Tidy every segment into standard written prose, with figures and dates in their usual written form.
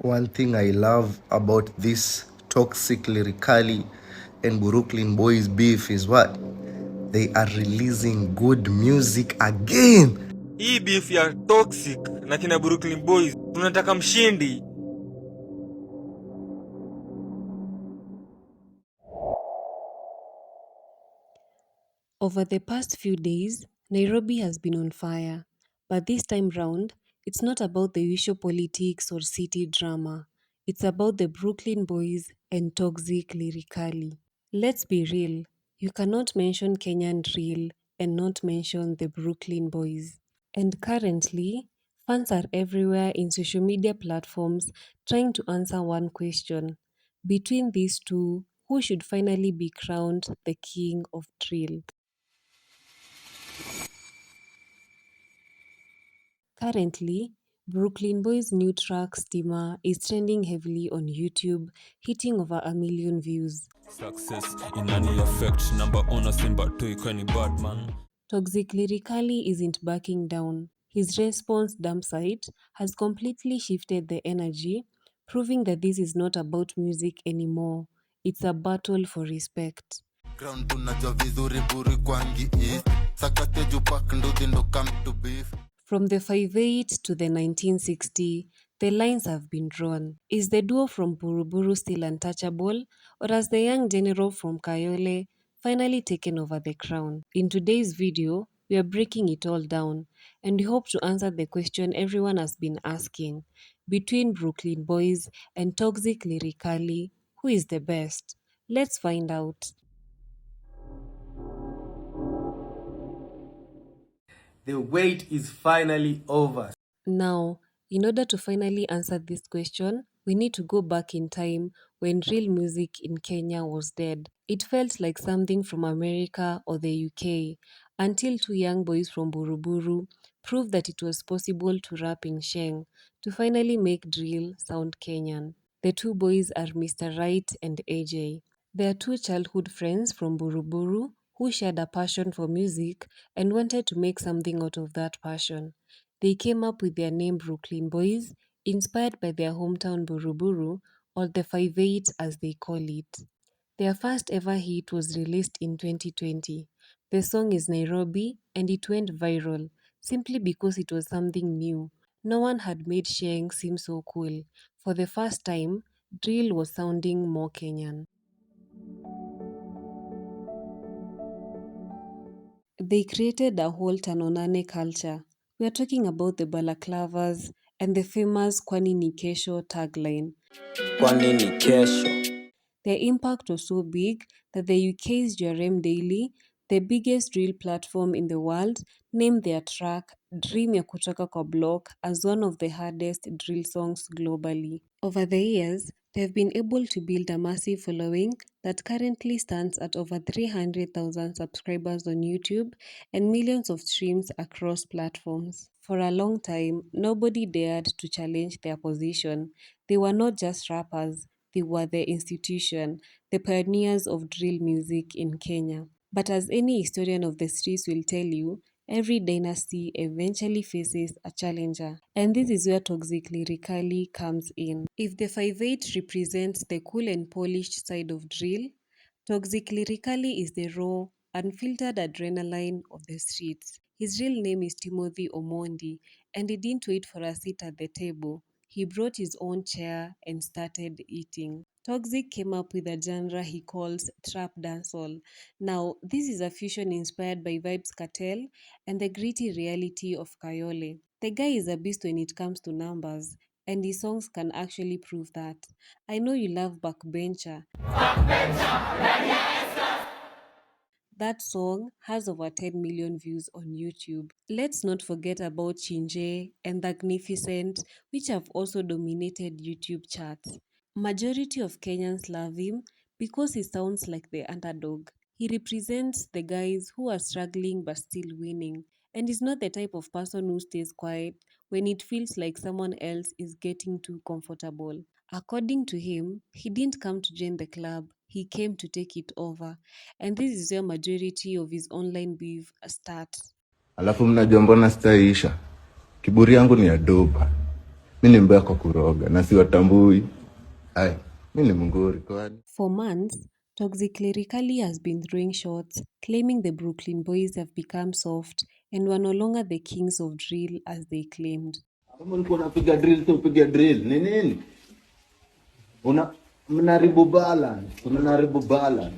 One thing I love about this Toxic Lyrikali and Buruklyn Boyz beef is what? They are releasing good music again. Hii beef ya Toxic na kina Buruklyn Boyz tunataka mshindi. Over the past few days, Nairobi has been on fire. But this time round, it's not about the usual politics or city drama. It's about the Buruklyn Boyz and Toxic Lyrikali. Let's be real, you cannot mention Kenyan Drill and not mention the Buruklyn Boyz. And currently, fans are everywhere in social media platforms trying to answer one question. Between these two, who should finally be crowned the king of drill? Currently, Buruklyn Boyz' new track Stima is trending heavily on YouTube, hitting over 1 million views. Success in any effect number on Simba to any bad man. Toxic Lyrikali isn't backing down. His response, Dumpsite, has completely shifted the energy, proving that this is not about music anymore. It's a battle for respect. From the 5'8" to the 1960, the lines have been drawn. Is the duo from Buruburu still untouchable, or has the young general from Kayole finally taken over the crown? In today's video, we are breaking it all down, and we hope to answer the question everyone has been asking. Between Buruklyn Boyz and Toxic Lyrikali, who is the best? Let's find out. The wait is finally over. Now, in order to finally answer this question, we need to go back in time when real music in Kenya was dead. It felt like something from America or the UK until two young boys from Buruburu proved that it was possible to rap in Sheng to finally make drill sound Kenyan. The two boys are Mr. Right and AJ. They are two childhood friends from Buruburu who shared a passion for music and wanted to make something out of that passion. They came up with their name Buruklyn Boyz, inspired by their hometown Buruburu, or the 5'8" as they call it. Their first ever hit was released in 2020. The song is Nairobi and it went viral simply because it was something new. No one had made Sheng seem so cool. For the first time, drill was sounding more Kenyan. They created a whole Tanonane culture. We are talking about the balaclavas and the famous Kwani ni Kesho tagline. Kwani ni kesho. Their impact was so big that the UK's Jerem Daily, the biggest drill platform in the world, named their track Dream ya Kutoka kwa Block as one of the hardest drill songs globally. Over the years, they have been able to build a massive following that currently stands at over 300,000 subscribers on YouTube and millions of streams across platforms. For a long time, nobody dared to challenge their position. They were not just rappers, they were the institution, the pioneers of drill music in Kenya. But as any historian of the streets will tell you, every dynasty eventually faces a challenger. And this is where Toxic Lyrikali comes in. If the 5'8" represents the cool and polished side of drill, Toxic Lyrikali is the raw, unfiltered adrenaline of the streets. His real name is Timothy Omondi, and he didn't wait for a seat at the table. He brought his own chair and started eating. Toxic came up with a genre he calls trap dancehall. Now, this is a fusion inspired by Vybz Kartel and the gritty reality of Kayole. The guy is a beast when it comes to numbers, and his songs can actually prove that. I know you love Backbencher. That song has over 10 million views on YouTube. Let's not forget about Chinje and Magnificent, which have also dominated YouTube charts. Majority of Kenyans love him because he sounds like the underdog. He represents the guys who are struggling but still winning, and is not the type of person who stays quiet when it feels like someone else is getting too comfortable. According to him, he didn't come to join the club, he came to take it over. And this is where majority of his online beef starts. Alafu mnajua mbona sitaisha? Kiburi yangu ni ya doba. Mi ni mbaya kwa kuroga na siwatambui. Ai, mi ni mngori kwani. For months, Toxic Lyrikali has been throwing shots, claiming the Brooklyn Boys have become soft and were no longer the kings of drill as they claimed. Kama ulikuwa unapiga drill tu upige drill. Ni nini? Mnaharibu balance. Mnaharibu balance.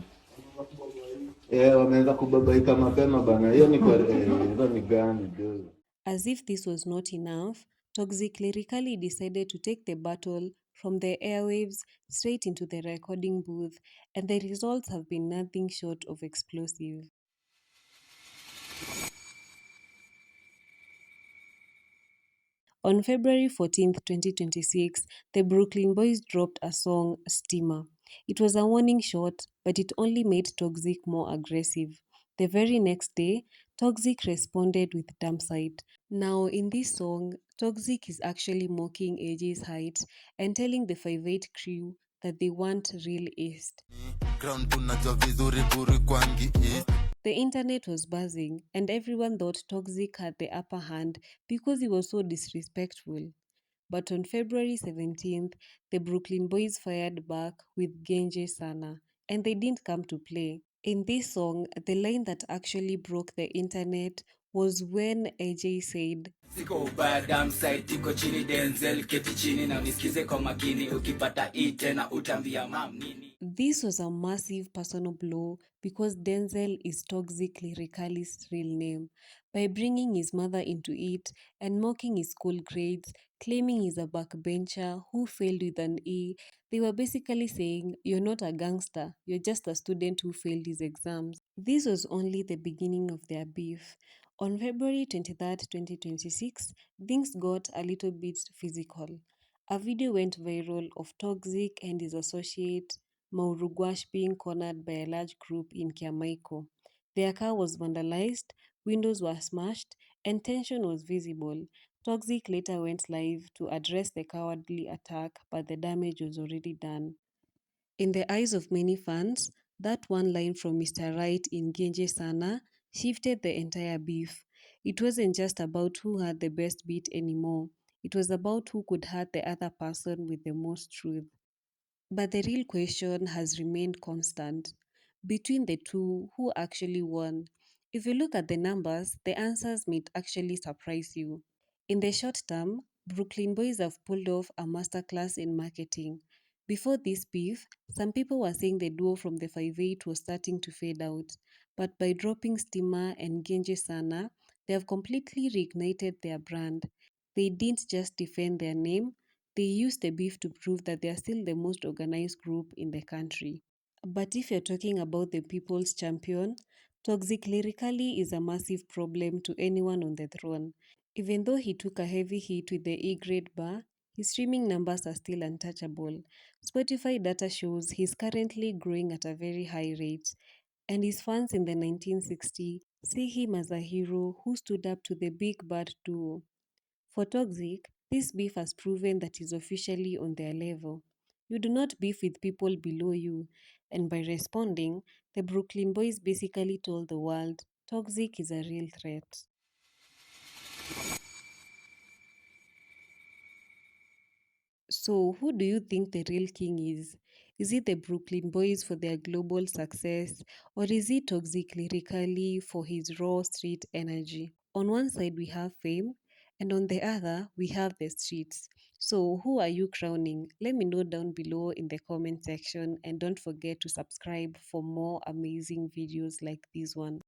Wameanza kubabaika mapema bana. Hiyo ni kwa hiyo ni gani dude? As if this was not enough, Toxic Lyrikali decided to take the battle from the airwaves straight into the recording booth, and the results have been nothing short of explosive. On February 14th, 2026, the Buruklyn Boyz dropped a song, Stima. It was a warning shot, but it only made Toxic more aggressive. The very next day, Toxic responded with Dumpsite. Now, in this song, Toxic is actually mocking AJ's height and telling the 5'8 crew that they want real East. The internet was buzzing, and everyone thought Toxic had the upper hand because he was so disrespectful. But on February 17th, the Buruklyn Boyz fired back with Genje Sana, and they didn't come to play. In this song, the line that actually broke the internet was when AJ said, Siko ubaya Dumpsite iko chini Denzel keti chini na unisikize kwa makini ukipata hii tena utambia mam nini. This was a massive personal blow because Denzel is Toxic Lyrikali's real name. By bringing his mother into it and mocking his school grades, claiming he's a backbencher who failed with an E, they were basically saying, "You're not a gangster, you're just a student who failed his exams." This was only the beginning of their beef. On February 23rd, 2026, things got a little bit physical. A video went viral of Toxic and his associate Maurugwash being cornered by a large group in Kiamaiko. Their car was vandalized, windows were smashed, and tension was visible. Toxic later went live to address the cowardly attack, but the damage was already done. In the eyes of many fans, that one line from Mr. Right in Genje Sana shifted the entire beef. It wasn't just about who had the best beat anymore. It was about who could hurt the other person with the most truth. But the real question has remained constant. Between the two, who actually won? If you look at the numbers, the answers might actually surprise you. In the short term, Brooklyn Boys have pulled off a masterclass in marketing. Before this beef, some people were saying the duo from the 5'8 was starting to fade out. But by dropping Stima and Genje Sana, they have completely reignited their brand. They didn't just defend their name, they used the beef to prove that they are still the most organized group in the country. But if you're talking about the people's champion, Toxic Lyrically is a massive problem to anyone on the throne. Even though he took a heavy hit with the E grade bar, his streaming numbers are still untouchable. Spotify data shows he's currently growing at a very high rate, and his fans in the 1960s see him as a hero who stood up to the big bad duo. For Toxic, this beef has proven that he's officially on their level. You do not beef with people below you, and by responding, the Brooklyn Boys basically told the world Toxic is a real threat. So, who do you think the real king is? Is it the Brooklyn Boys for their global success, or is it Toxic Lyrically for his raw street energy? On one side, we have fame, and on the other, we have the streets. So, who are you crowning? Let me know down below in the comment section, and don't forget to subscribe for more amazing videos like this one.